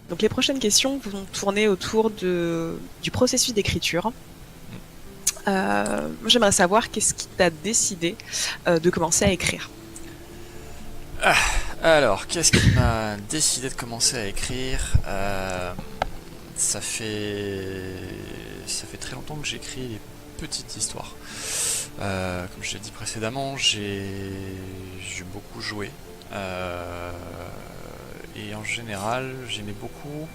Donc les prochaines questions vont tourner autour du processus d'écriture. Moi, j'aimerais savoir qu'est-ce qui t'a décidé de commencer à écrire. Alors, qu'est-ce qui m'a décidé de commencer à écrire ça fait très longtemps que j'écris des petites histoires. Comme je l'ai dit précédemment, j'ai beaucoup joué. Et en général, j'aimais beaucoup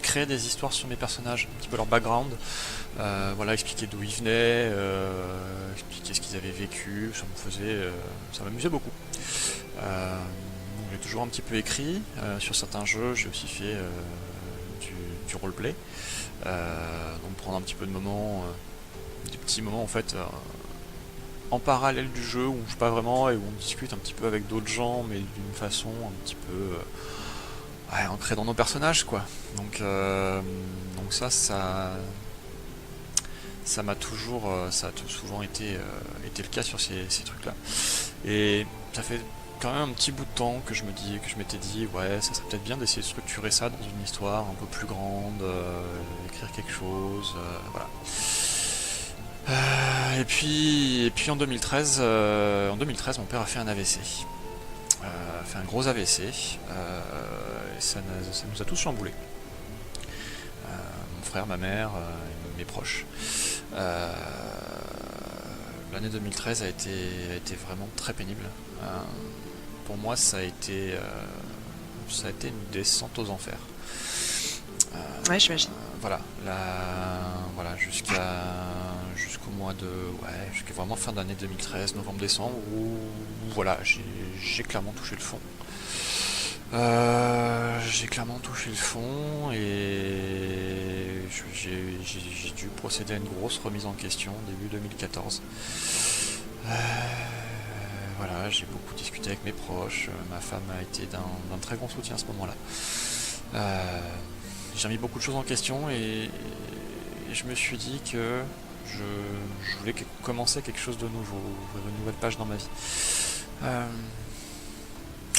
créer des histoires sur mes personnages, un petit peu leur background, voilà, expliquer d'où ils venaient, expliquer ce qu'ils avaient vécu, ça m'amusait beaucoup. J'ai toujours un petit peu écrit, sur certains jeux j'ai aussi fait du roleplay, donc prendre un petit peu de moments, des petits moments en fait, en parallèle du jeu où on joue pas vraiment et où on discute un petit peu avec d'autres gens mais d'une façon un petit peu ancrée dans nos personnages quoi. Donc ça m'a toujours ça a souvent été le cas sur ces trucs là. Et ça fait quand même un petit bout de temps que je m'étais dit ouais ça serait peut-être bien d'essayer de structurer ça dans une histoire un peu plus grande, écrire quelque chose, voilà. Et puis en 2013, mon père a fait un AVC. A fait un gros AVC. Et ça nous a tous chamboulés. Mon frère, ma mère, mes proches. L'année 2013 a été vraiment très pénible. Pour moi, ça a été une descente aux enfers. Ouais, j'imagine. Voilà, jusqu'au mois de, jusqu'à vraiment fin d'année 2013, novembre-décembre, où voilà, j'ai clairement touché le fond. Et j'ai dû procéder à une grosse remise en question début 2014. Voilà, j'ai beaucoup discuté avec mes proches, ma femme a été d'un très grand soutien à ce moment-là. J'ai remis beaucoup de choses en question et je me suis dit que je voulais commencer quelque chose de nouveau, ouvrir une nouvelle page dans ma vie.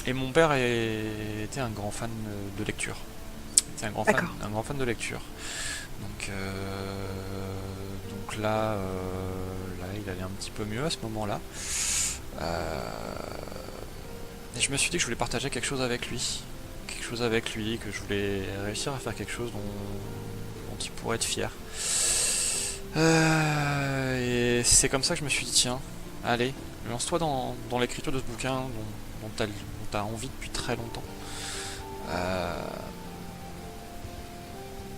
Et mon père était un grand fan de lecture. Un grand fan de lecture. Donc là, il allait un petit peu mieux à ce moment-là. Et je me suis dit que je voulais partager quelque chose avec lui. Que je voulais réussir à faire quelque chose dont il pourrait être fier. Et c'est comme ça que je me suis dit, tiens, allez, lance-toi dans l'écriture de ce bouquin dont t'as envie depuis très longtemps.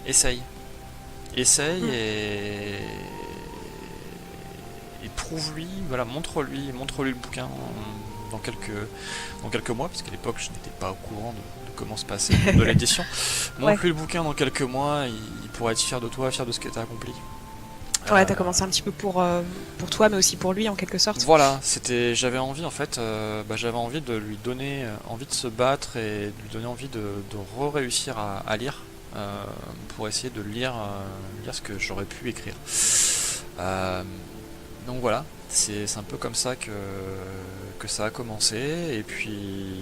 Essaye et prouve-lui, voilà, montre-lui le bouquin dans quelques mois, parce qu'à l'époque je n'étais pas au courant de comment se passait de l'édition. Montre-lui le bouquin dans quelques mois, il pourra être fier de toi, fier de ce que tu as accompli. Ouais, t'as commencé un petit peu pour toi, mais aussi pour lui en quelque sorte. Voilà, j'avais envie en fait, j'avais envie de lui donner envie de se battre et de lui donner envie de réussir à lire, pour essayer de lire ce que j'aurais pu écrire. Donc voilà, c'est un peu comme ça que ça a commencé, et puis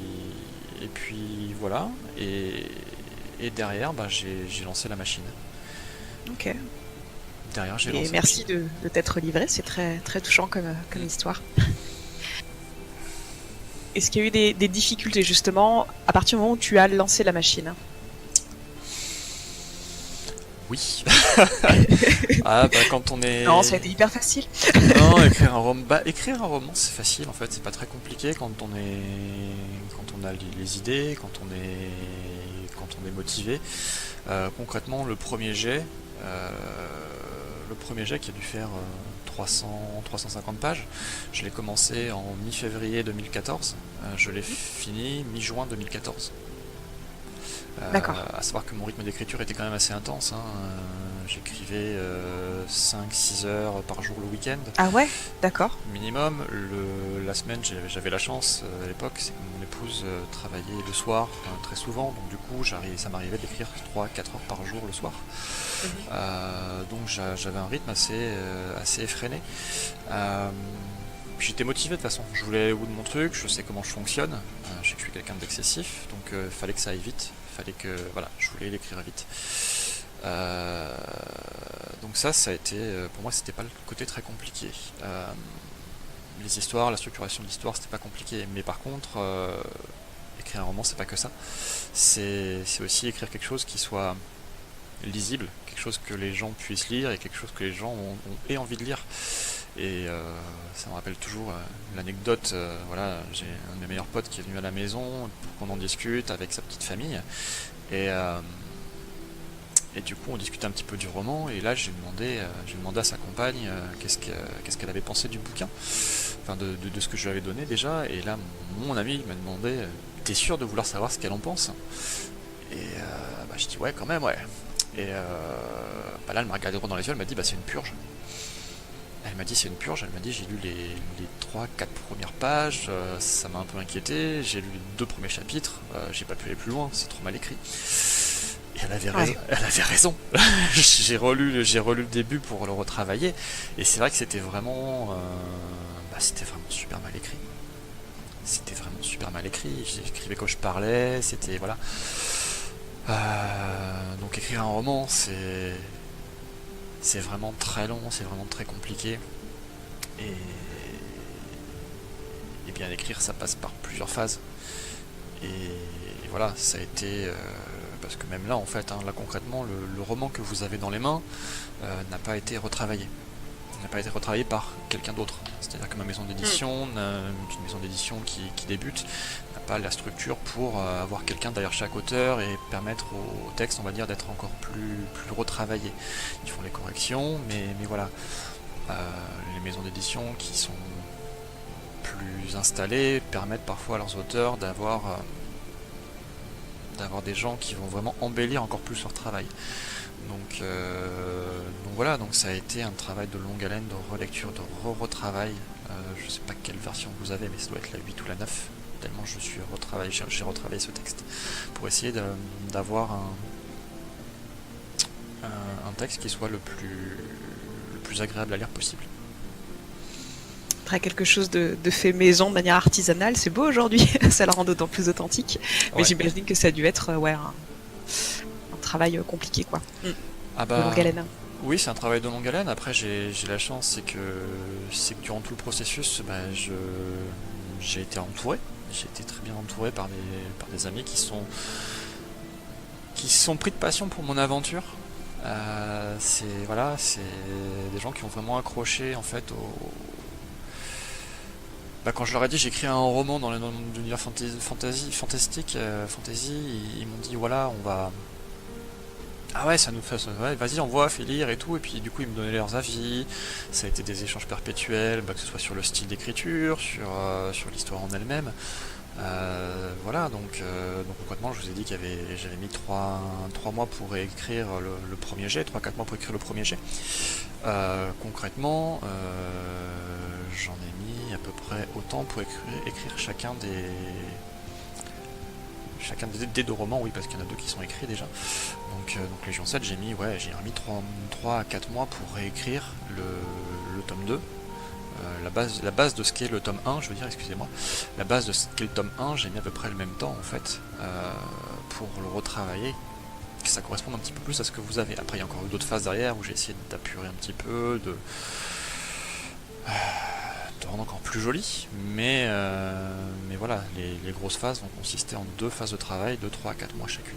voilà, et derrière j'ai lancé la machine. Ok. Derrière j'ai lancé. Et merci de t'être livré, c'est très très touchant comme histoire. Est-ce qu'il y a eu des difficultés justement à partir du moment où tu as lancé la machine? Oui. Quand on est... Non, ça a été hyper facile. Non, écrire un roman c'est facile en fait, c'est pas très compliqué quand on a les idées, quand on est motivé. Concrètement, le premier jet qui a dû faire 350 pages, je l'ai commencé en mi-février 2014, je l'ai fini mi-juin 2014. D'accord. À savoir que mon rythme d'écriture était quand même assez intense, hein. J'écrivais 5-6 heures par jour le week-end Ah ouais? D'accord. minimum. La semaine, j'avais la chance à l'époque, c'est que mon épouse travaillait le soir très souvent, donc du coup ça m'arrivait d'écrire 3-4 heures par jour le soir. Mhm. Donc j'avais un rythme assez effréné. Euh, J'étais motivé de toute façon, je voulais aller au bout de mon truc, je sais comment je fonctionne, je sais que je suis quelqu'un d'excessif, donc il fallait que ça aille vite, fallait que, voilà, je voulais l'écrire vite. Euh, donc ça a été, pour moi c'était pas le côté très compliqué. Les histoires, la structuration de l'histoire c'était pas compliqué, mais par contre, écrire un roman c'est pas que ça, c'est aussi écrire quelque chose qui soit lisible, quelque chose que les gens puissent lire et quelque chose que les gens aient envie de lire. Et ça me rappelle toujours l'anecdote, voilà, j'ai un de mes meilleurs potes qui est venu à la maison pour qu'on en discute avec sa petite famille. Et, euh, et du coup on discutait un petit peu du roman et là j'ai demandé à sa compagne qu'est-ce qu'elle avait pensé du bouquin, enfin de ce que je lui avais donné déjà. Et là mon ami m'a demandé t'es sûr de vouloir savoir ce qu'elle en pense? Et je dis ouais quand même ouais. Et là elle m'a regardé droit dans les yeux, elle m'a dit bah c'est une purge. Elle m'a dit c'est une purge, elle m'a dit j'ai lu les 3-4 premières pages, ça m'a un peu inquiété, j'ai lu les 2 premiers chapitres, j'ai pas pu aller plus loin, c'est trop mal écrit. Et elle avait raison, Ouais. elle avait raison. J'ai relu le début pour le retravailler, et c'est vrai que c'était vraiment super mal écrit. C'était vraiment super mal écrit, j'écrivais quand je parlais, c'était voilà. Donc écrire un roman, c'est vraiment très long, c'est vraiment très compliqué. Et, et bien écrire, ça passe par plusieurs phases. Et voilà, ça a été... parce que même là, en fait, hein, là concrètement, le roman que vous avez dans les mains n'a pas été retravaillé. N'a pas été retravaillé par quelqu'un d'autre. C'est-à-dire que ma maison d'édition, une maison d'édition qui débute, n'a pas la structure pour avoir quelqu'un derrière chaque auteur et permettre au texte, on va dire, d'être encore plus retravaillé. Ils font les corrections, mais voilà. Les maisons d'édition qui sont plus installées permettent parfois à leurs auteurs d'avoir des gens qui vont vraiment embellir encore plus leur travail. Donc voilà, donc ça a été un travail de longue haleine, de relecture, de retravail. Je sais pas quelle version vous avez, mais ça doit être la 8 ou la 9, tellement j'ai retravaillé ce texte pour essayer d'avoir un texte qui soit le plus agréable à lire possible. Après quelque chose de fait maison de manière artisanale, c'est beau aujourd'hui, ça le rend d'autant plus authentique. Mais Ouais. j'imagine que ça a dû être ouais, un travail compliqué, quoi. Ah De longue bah haleine. oui, c'est un travail de longue haleine. Après, j'ai la chance, c'est que durant tout le processus, j'ai été entouré. J'ai été très bien entouré par des amis qui se sont pris de passion pour mon aventure. C'est des gens qui ont vraiment accroché en fait quand je leur ai dit j'écris un roman dans l'univers fantastique, fantasy, ils m'ont dit voilà on va ah ouais, ça nous fait. Ouais, vas-y, envoie, fais lire et tout. Et puis, du coup, ils me donnaient leurs avis. Ça a été des échanges perpétuels, que ce soit sur le style d'écriture, sur l'histoire en elle-même. Voilà, donc concrètement, je vous ai dit j'avais mis 3 mois pour écrire le premier jet, 3-4 mois pour écrire le premier jet. Concrètement, j'en ai mis à peu près autant pour écrire chacun des 2 romans, oui, parce qu'il y en a 2 qui sont écrits déjà. Donc Légion 7, j'ai remis 3 à 4 mois pour réécrire le tome 2. La base de ce qu'est le tome 1, je veux dire, excusez-moi. La base de ce qu'est le tome 1, j'ai mis à peu près le même temps, en fait, pour le retravailler, que ça corresponde un petit peu plus à ce que vous avez. Après, il y a encore eu d'autres phases derrière où j'ai essayé d'apurer un petit peu, de rendre encore plus joli, mais voilà, les grosses phases vont consister en 2 phases de travail de 3 à 4 mois chacune.